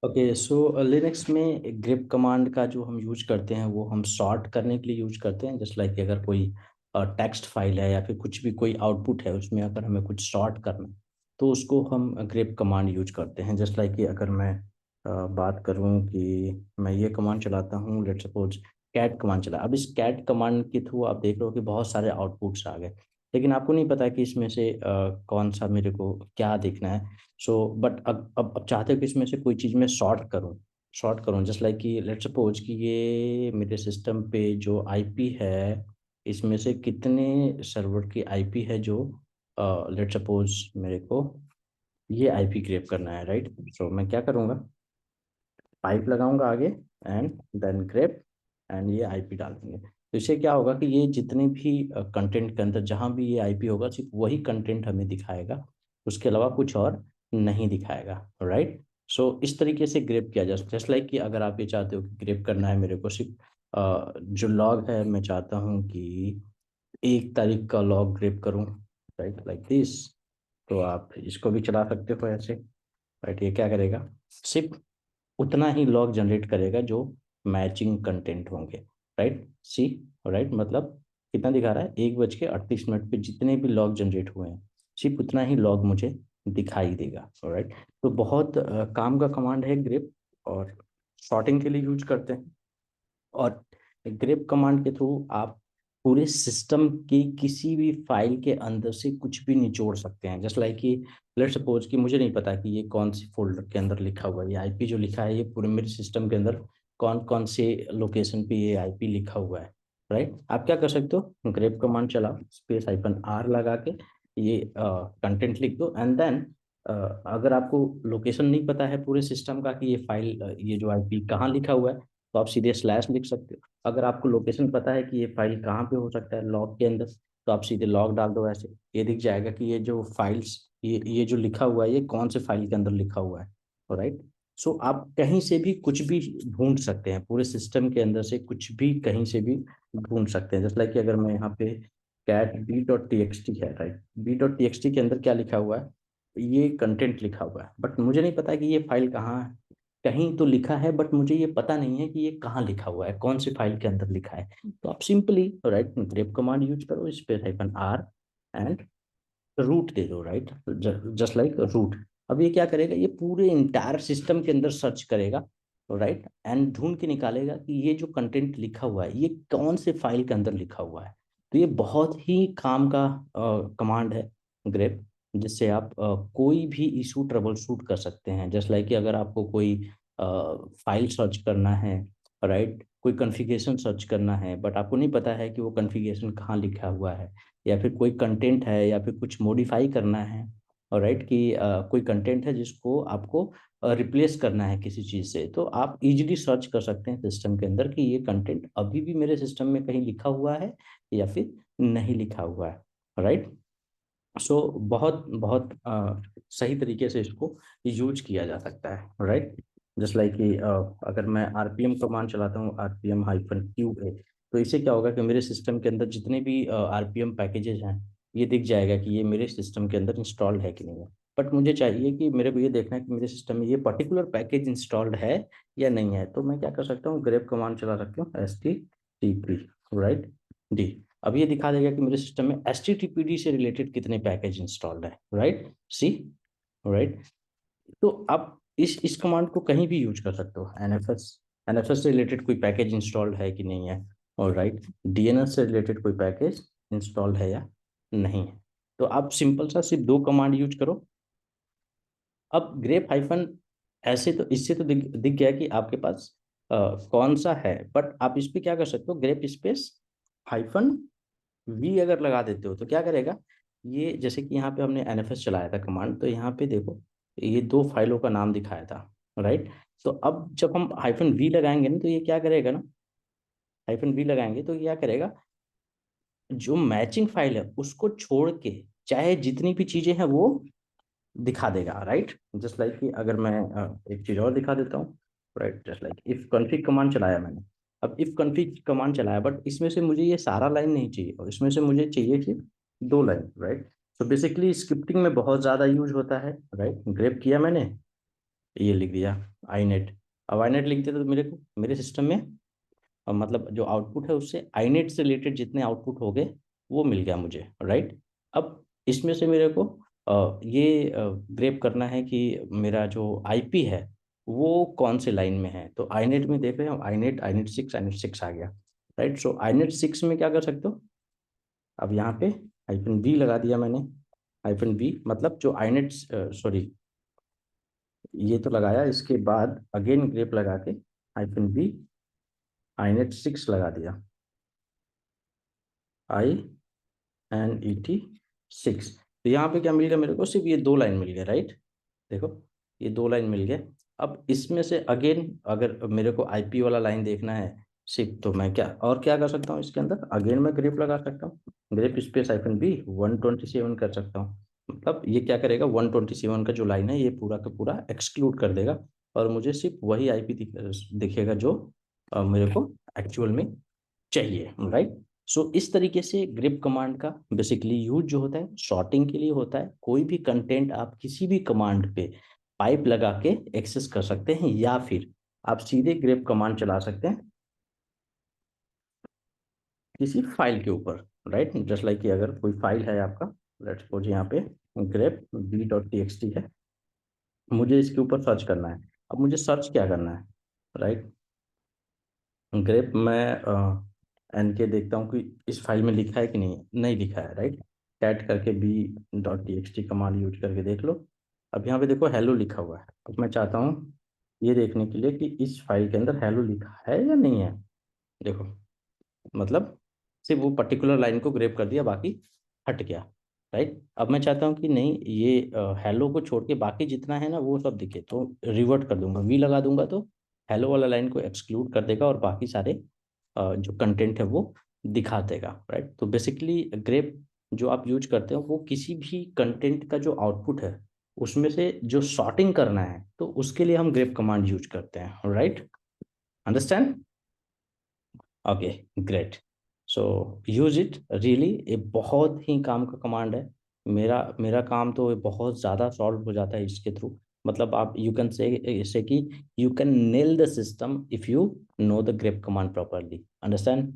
Okay, सो Linux में grip command का जो हम यूज करते हैं वो हम सॉर्ट करने के लिए यूज करते हैं। जस्ट लाइक अगर कोई टेक्स्ट फाइल है या फिर कुछ भी कोई आउटपुट है उसमें अगर हमें कुछ सॉर्ट करना है तो उसको हम ग्रिप कमांड यूज करते हैं। जस्ट लाइक अगर मैं बात करूं कि मैं ये कमांड चलाता हूं, लेट सपोज कैट कमांड चला। अब इस कैट कमांड के थ्रू आप देख रहे हो कि बहुत सारे आउटपुट्स आ गए, लेकिन आपको नहीं पता कि इसमें से कौन सा मेरे को क्या देखना है। सो बट अब चाहते हो कि इसमें से कोई चीज़ मैं शॉर्ट करूँ जस्ट लाइक कि लेट सपोज कि ये मेरे सिस्टम पे जो आईपी है इसमें से कितने सर्वर की आईपी है जो लेट सपोज मेरे को ये आईपी ग्रेप करना है, राइट। सो मैं क्या करूँगा, पाइप लगाऊंगा आगे एंड देन ग्रेप एंड ये आईपी डाल देंगे। तो इससे क्या होगा कि ये जितने भी कंटेंट के अंदर जहाँ भी ये आईपी होगा सिर्फ वही कंटेंट हमें दिखाएगा, उसके अलावा कुछ और नहीं दिखाएगा, राइट। सो इस तरीके से ग्रेप किया जा जस्ट लाइक कि अगर आप ये चाहते हो कि ग्रेप करना है मेरे को सिर्फ जो लॉग है, मैं चाहता हूँ कि 1 तारीख का लॉग ग्रेप करूँ, राइट लाइक दिस। तो आप इसको भी चला सकते हो ऐसे, राइट। ये क्या करेगा, सिर्फ उतना ही लॉग जनरेट करेगा जो मैचिंग कंटेंट होंगे, राइट। सी, राइट, मतलब कितना दिखा रहा है, 1:38 पे जितने भी लॉग जनरेट हुए हैं सिर्फ उतना ही लॉग मुझे दिखाई देगा, राइट। तो बहुत काम का कमांड है ग्रिप, और शॉर्टिंग के लिए यूज करते हैं। और ग्रेप कमांड के थ्रू आप पूरे सिस्टम की किसी भी फाइल के अंदर से कुछ भी निचोड़ सकते हैं। जस्ट लाइक कि लेट सपोज कि मुझे नहीं पता कि ये कौन सी फोल्डर के अंदर लिखा हुआ है, ये आईपी जो लिखा है ये पूरे मेरे सिस्टम के अंदर कौन कौन से लोकेशन पे ये आईपी लिखा हुआ है, राइट। आप क्या कर सकते हो, ग्रेप कमांड चलाओ, स्पेस -R लगा के ये कंटेंट लिख दो एंड देन अगर आपको लोकेशन नहीं पता है पूरे सिस्टम का कि ये फाइल ये जो आईपी कहाँ लिखा हुआ है, तो आप सीधे स्लैश लिख सकते हो। अगर आपको लोकेशन पता है कि ये फाइल कहाँ पे हो सकता है लॉग के अंदर, तो आप सीधे लॉग डाल दो, ऐसे ये दिख जाएगा कि ये जो फाइल्स ये जो लिखा हुआ है ये कौन से फाइल के अंदर लिखा हुआ है, राइट। सो आप कहीं से भी कुछ भी ढूंढ सकते हैं, पूरे सिस्टम के अंदर से कुछ भी कहीं से भी ढूंढ सकते हैं। जस्ट लाइक कि अगर मैं यहाँ पे कैट b.txt है, राइट, b.txt के अंदर क्या लिखा हुआ है, ये कंटेंट लिखा हुआ है, बट मुझे नहीं पता कि ये फाइल कहाँ है। कहीं तो लिखा है बट मुझे ये पता नहीं है कि ये कहाँ लिखा हुआ है, कौन सी फाइल के अंदर लिखा है। तो आप simply right grep command use करो, स्पेस -R एंड रूट दे दो, राइट, जस्ट लाइक रूट। अब ये क्या करेगा, ये पूरे इंटायर सिस्टम के अंदर सर्च करेगा, राइट, एंड ढूंढ के निकालेगा कि ये जो कंटेंट लिखा हुआ है ये कौन से फाइल के अंदर लिखा हुआ है। तो ये बहुत ही काम का कमांड है ग्रेप, जिससे आप कोई भी इशू ट्रबल शूट कर सकते हैं। जस्ट लाइक कि अगर आपको कोई फाइल सर्च करना है, राइट, कोई कॉन्फ़िगरेशन सर्च करना है बट आपको नहीं पता है कि वो कॉन्फ़िगरेशन कहाँ लिखा हुआ है, या फिर कोई कंटेंट है या फिर कुछ मॉडिफाई करना है, और राइट कि कोई कंटेंट है जिसको आपको रिप्लेस करना है किसी चीज़ से, तो आप इजीली सर्च कर सकते हैं सिस्टम के अंदर कि ये कंटेंट अभी भी मेरे सिस्टम में कहीं लिखा हुआ है या फिर नहीं लिखा हुआ है, राइट। सो बहुत बहुत सही तरीके से इसको यूज किया जा सकता है, राइट। जस्ट लाइक कि अगर मैं आरपीएम कमांड चलाता हूँ, RPM-QA, तो इससे क्या होगा कि मेरे सिस्टम के अंदर जितने भी आरपीएम पैकेजेस हैं ये दिख जाएगा कि ये मेरे सिस्टम के अंदर इंस्टॉल्ड है कि नहीं है। बट मुझे चाहिए कि मेरे को ये देखना है कि मेरे सिस्टम में ये पर्टिकुलर पैकेज इंस्टॉल्ड है या नहीं है, तो मैं क्या कर सकता हूँ, ग्रेप कमांड चला सकता हूँ, STTP, राइट, डी। अब ये दिखा देगा कि मेरे सिस्टम में HTTPD से रिलेटेड कितने पैकेज इंस्टॉल्ड है, राइट, सी, राइट। तो आप इस कमांड को कहीं भी यूज कर सकते हो, एनएफएस से रिलेटेड कोई पैकेज इंस्टॉल्ड है कि नहीं है, और राइट डीएनएस से रिलेटेड कोई पैकेज इंस्टॉल्ड है या नहीं है। तो आप सिंपल सा सिर्फ 2 कमांड यूज करो। अब ग्रेप हाइफन ऐसे तो इससे तो दिख गया कि आपके पास कौन सा है, बट आप इस पे क्या कर सकते हो, ग्रेप स्पेस -V अगर लगा देते हो तो क्या करेगा, ये जैसे कि यहाँ पे हमने एनएफएस चलाया था कमांड, तो यहाँ पे देखो ये 2 फाइलों का नाम दिखाया था, राइट। तो अब जब हम -V लगाएंगे ना तो ये क्या करेगा ना, -V लगाएंगे तो ये क्या करेगा, जो मैचिंग फाइल है उसको छोड़ के चाहे जितनी भी चीजें हैं वो दिखा देगा, राइट। जस्ट लाइक कि अगर मैं एक चीज और दिखा देता हूँ, right, just like if config command चलाया मैंने। अब इफ कॉन्फिग कमांड चलाया बट इसमें से मुझे ये सारा लाइन नहीं चाहिए, और इसमें से मुझे चाहिए सिर्फ 2 लाइन, राइट। तो बेसिकली स्क्रिप्टिंग में बहुत ज्यादा यूज होता है, राइट। ग्रेप किया मैंने ये लिख दिया आईनेट। अब आईनेट लिख दिया तो मेरे को मेरे सिस्टम में मतलब जो आउटपुट है उससे आईनेट से रिलेटेड जितने आउटपुट हो गए वो मिल गया मुझे, राइट। अब इसमें से मेरे को ये ग्रेप करना है कि मेरा जो आईपी है वो कौन से लाइन में है। तो आईनेट में देख रहे हो, आईनेट आईनेट सिक्स आ गया, राइट। सो आईनेट सिक्स में क्या कर सकते हो, अब यहाँ पे हाइफन बी लगा दिया मैंने। हाइफन बी मतलब जो आईनेट, सॉरी ये तो लगाया, इसके बाद अगेन ग्रेप लगा के हाइफन बी आईनेट सिक्स लगा दिया, I N E T six. तो यहाँ पे क्या मिल गया मेरे को, सिर्फ ये दो लाइन मिल गया, राइट। देखो ये दो लाइन मिल गया। अब इसमें से अगेन अगर मेरे को आईपी वाला लाइन देखना है सिर्फ, तो मैं क्या और क्या कर सकता हूँ इसके अंदर, अगेन मैं ग्रेप लगा सकता हूँ, ग्रेप स्पेस हाइफन बी 127 कर सकता हूँ। मतलब ये क्या करेगा, 127 का जो लाइन है ये पूरा का पूरा एक्सक्लूड कर देगा और मुझे सिर्फ वही आईपी दिखेगा जो मेरे को एक्चुअल में चाहिए, राइट। सो इस तरीके से ग्रिप कमांड का बेसिकली यूज जो होता है सॉर्टिंग के लिए होता है। कोई भी कंटेंट आप किसी भी कमांड पे पाइप लगा के एक्सेस कर सकते हैं या फिर आप सीधे ग्रेप कमांड चला सकते हैं किसी फाइल के ऊपर, राइट। जस्ट लाइक कि अगर कोई फाइल है आपका, लेट्स सपोज यहाँ पे grep B dot T X T है, मुझे इसके ऊपर सर्च करना है। अब मुझे सर्च क्या करना है, राइट। ग्रेप मैं एन के देखता हूँ कि इस फाइल में लिखा है कि नहीं, नहीं लिखा है, राइट। कैट करके B dot T X T command use करके देख लो। अब यहाँ पे देखो हेलो लिखा हुआ है। अब मैं चाहता हूँ ये देखने के लिए कि इस फाइल के अंदर हेलो लिखा है या नहीं है। देखो मतलब सिर्फ वो पर्टिकुलर लाइन को ग्रेप कर दिया, बाकी हट गया, राइट। अब मैं चाहता हूँ कि नहीं ये हेलो को छोड़ के बाकी जितना है ना वो सब दिखे, तो रिवर्ट कर दूंगा, वी लगा दूंगा तो हेलो वाला लाइन को एक्सक्लूड कर देगा और बाकी सारे जो कंटेंट है वो दिखा देगा, राइट। तो बेसिकली ग्रेप जो आप यूज करते हो वो किसी भी कंटेंट का जो आउटपुट है उसमें से जो सॉर्टिंग करना है तो उसके लिए हम ग्रेप कमांड यूज करते हैं, right. Understand? Okay, great. So use it really, ये बहुत ही काम का कमांड है। मेरा मेरा काम तो बहुत ज़्यादा सॉल्व हो जाता है इसके थ्रू। मतलब आप यू कैन से कि you can nail the system if you know the grep command properly, understand.